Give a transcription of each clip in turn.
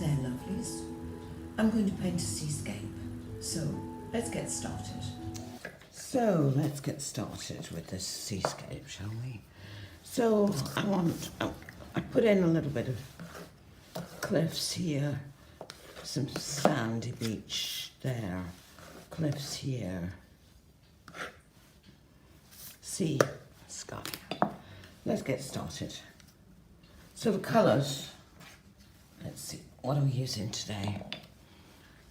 there, lovelies. I'm going to paint a seascape, so let's get started. So let's get started with this seascape, shall we? So I put in a little bit of cliffs here, some sandy beach there, cliffs here, sea, sky. Let's get started. So the colours, let's see, what are we using today?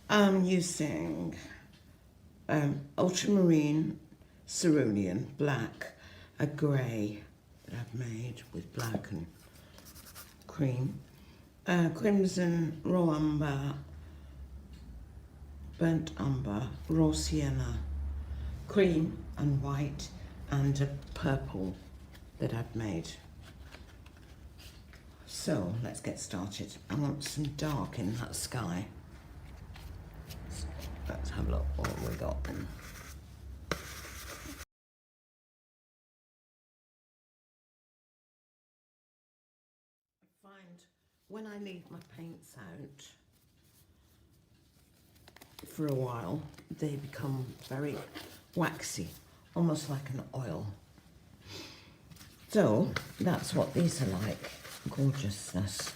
I'm using ultramarine, cerulean, black, a grey that I've made with black and cream, crimson, raw umber, burnt umber, raw sienna, cream and white, and a purple that I've made. So let's get started. I want some dark in that sky. Let's have a look what we got then. I find when I leave my paints out for a while, they become very waxy, almost like an oil. So that's what these are like. Gorgeousness.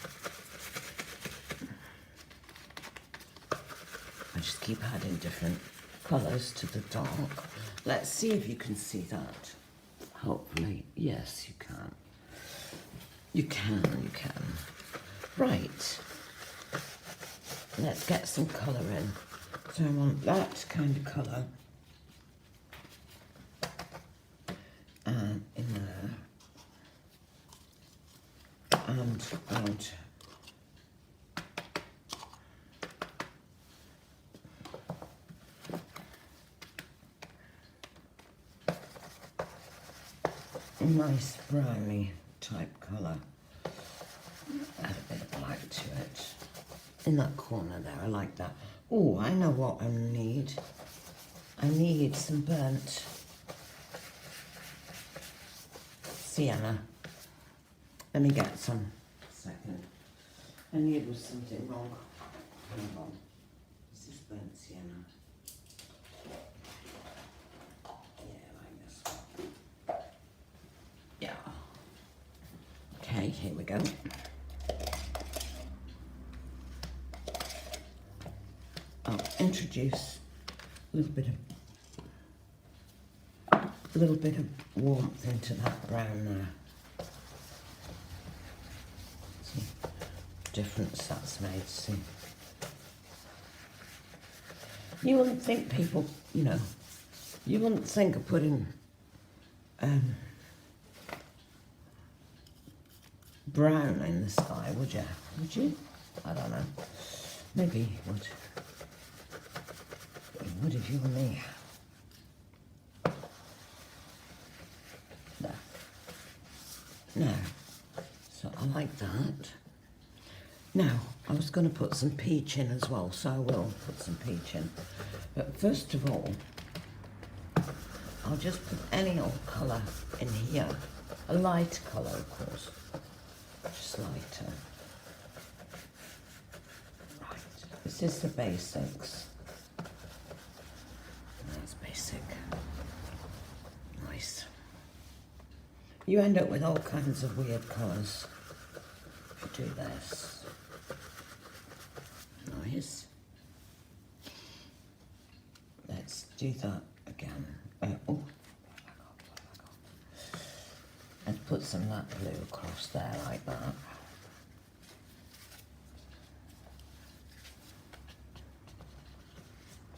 I just keep adding different colours to the dark. Let's see if you can see that. Hopefully, yes, you can. You can. Right. Let's get some colour in. So I want that kind of colour in there. And a nice browny type colour. Add a bit of black to it. In that corner there, I like that. Oh, I know what I need. I need some burnt sienna. Let me get some. Second. I knew there was something wrong. Hang on. This is burnt sienna. Yeah, like this one. Yeah. Okay, here we go. I'll introduce a little bit of warmth into that brown there. See, difference that's made. See, you wouldn't think people, you wouldn't think of putting brown in the sky, would you? Would you? I don't know. Maybe you would. You would if you were me. There. No. So I like that. Now, I was going to put some peach in as well, so I will put some peach in. But first of all, I'll just put any old colour in here. A light colour, of course. Just lighter. Right, this is the basics. That's basic. Nice. You end up with all kinds of weird colours if you do this. Nice. Let's do that again. And put some of that blue across there like that.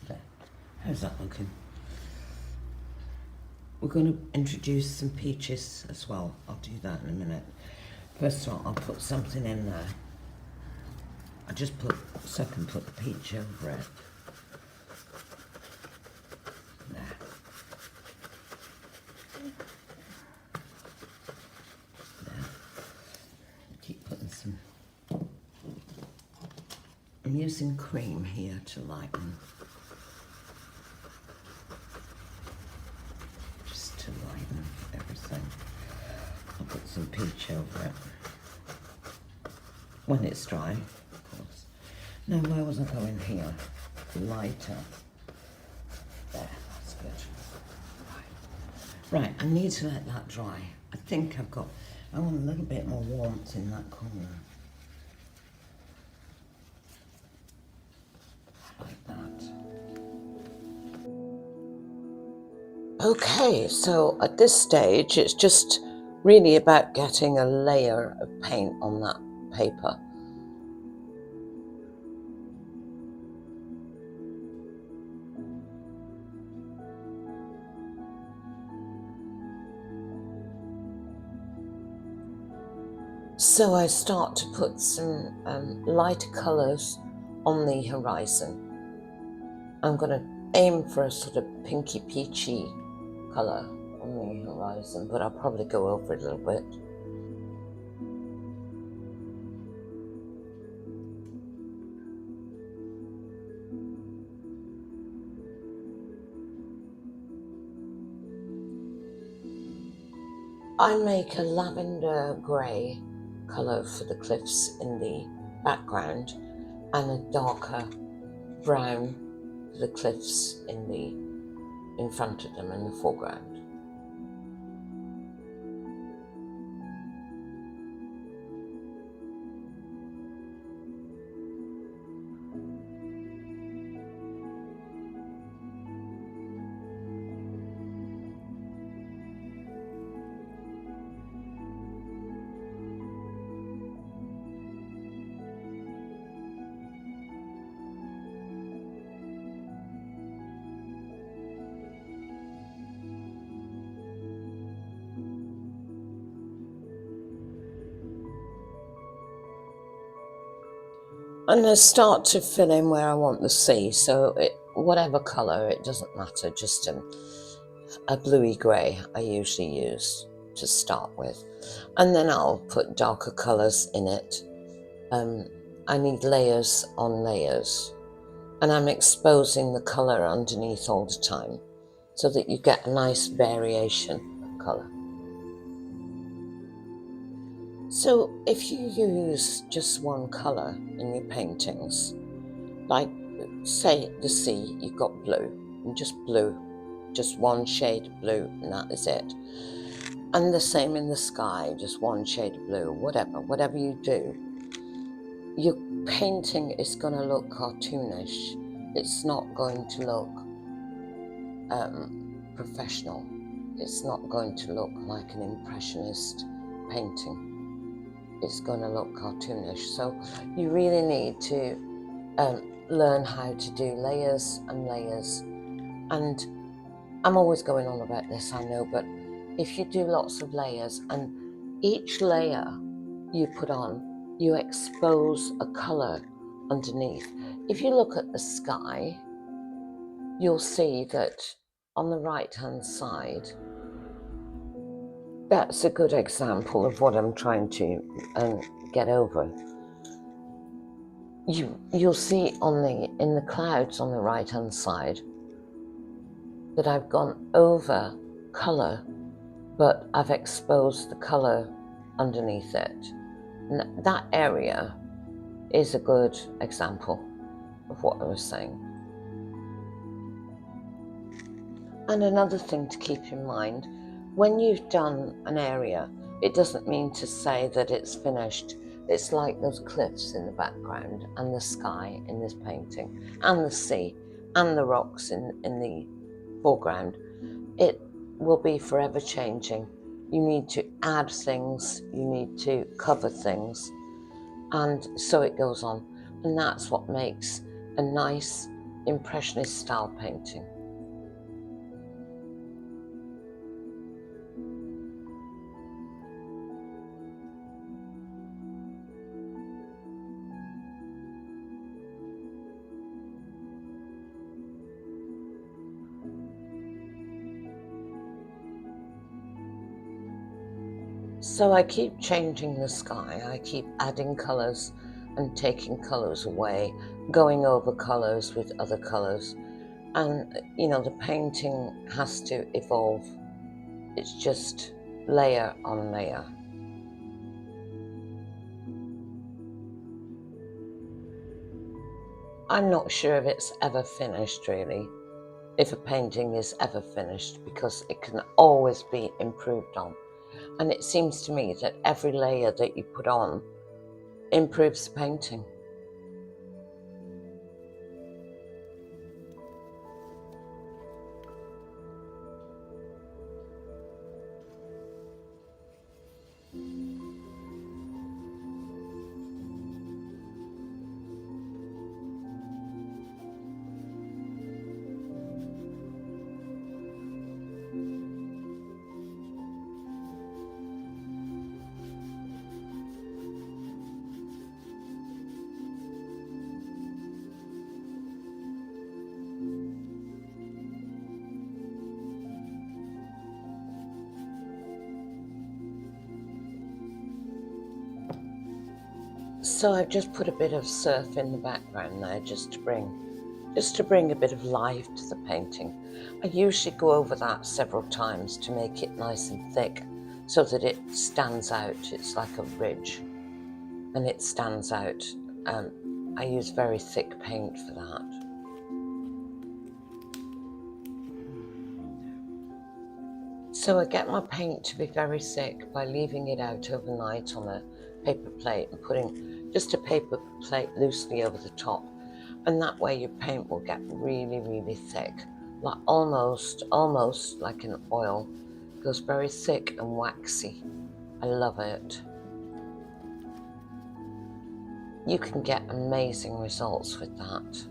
There. How's that looking? We're going to introduce some peaches as well. I'll do that in a minute. First of all, I'll put something in there. I just put the peach over it. There. Keep putting some. I'm using cream here to lighten. Just to lighten everything. I'll put some peach over it. When it's dry, of course. No, where was I going here? Lighter. There, that's good. Right, I need to let that dry. I want a little bit more warmth in that corner. Like that. Okay, so at this stage, it's just really about getting a layer of paint on that paper. So I start to put some lighter colours on the horizon. I'm going to aim for a sort of pinky peachy colour on the horizon, but I'll probably go over it a little bit. I make a lavender grey colour for the cliffs in the background and a darker brown for the cliffs in front of them in the foreground. And I start to fill in where I want the sea, so whatever colour, it doesn't matter, just a bluey grey I usually use to start with. And then I'll put darker colours in it. I need layers on layers, and I'm exposing the colour underneath all the time so that you get a nice variation of colour. So if you use just one colour in your paintings, like say the sea, you've got blue, and just one shade of blue, and that is it. And the same in the sky, just one shade of blue, whatever you do, your painting is going to look cartoonish. It's not going to look professional. It's not going to look like an impressionist painting. It's going to look cartoonish. So you really need to learn how to do layers and layers. And I'm always going on about this, I know, but if you do lots of layers and each layer you put on, you expose a colour underneath. If you look at the sky, you'll see that on the right-hand side, that's a good example of what I'm trying to get over. You'll see in the clouds on the right-hand side that I've gone over colour, but I've exposed the colour underneath it. And that area is a good example of what I was saying. And another thing to keep in mind, when you've done an area, it doesn't mean to say that it's finished. It's like those cliffs in the background and the sky in this painting and the sea and the rocks in the foreground. It will be forever changing. You need to add things, you need to cover things, and so it goes on. And that's what makes a nice impressionist style painting. So I keep changing the sky, I keep adding colours and taking colours away, going over colours with other colours. And, you know, the painting has to evolve. It's just layer on layer. I'm not sure if it's ever finished really, if a painting is ever finished, because it can always be improved on. And it seems to me that every layer that you put on improves the painting. So I've just put a bit of surf in the background there, just to bring a bit of life to the painting. I usually go over that several times to make it nice and thick so that it stands out. It's like a ridge and it stands out. I use very thick paint for that. So I get my paint to be very thick by leaving it out overnight on a paper plate and putting just a paper plate loosely over the top. And that way your paint will get really, really thick, like almost like an oil. It goes very thick and waxy. I love it. You can get amazing results with that.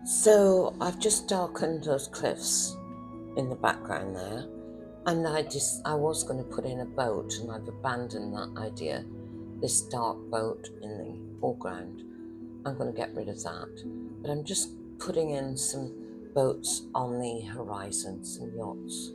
So I've just darkened those cliffs in the background there, and I was going to put in a boat, and I've abandoned that idea. This dark boat in the foreground, I'm going to get rid of that, but I'm just putting in some boats on the horizon, some yachts.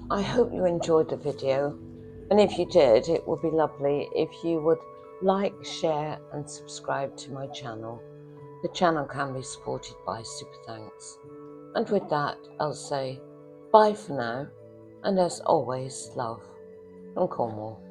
I hope you enjoyed the video, and if you did, it would be lovely if you would like, share and subscribe to my channel. The channel can be supported by super thanks. And with that, I'll say bye for now, and as always, love from Cornwall.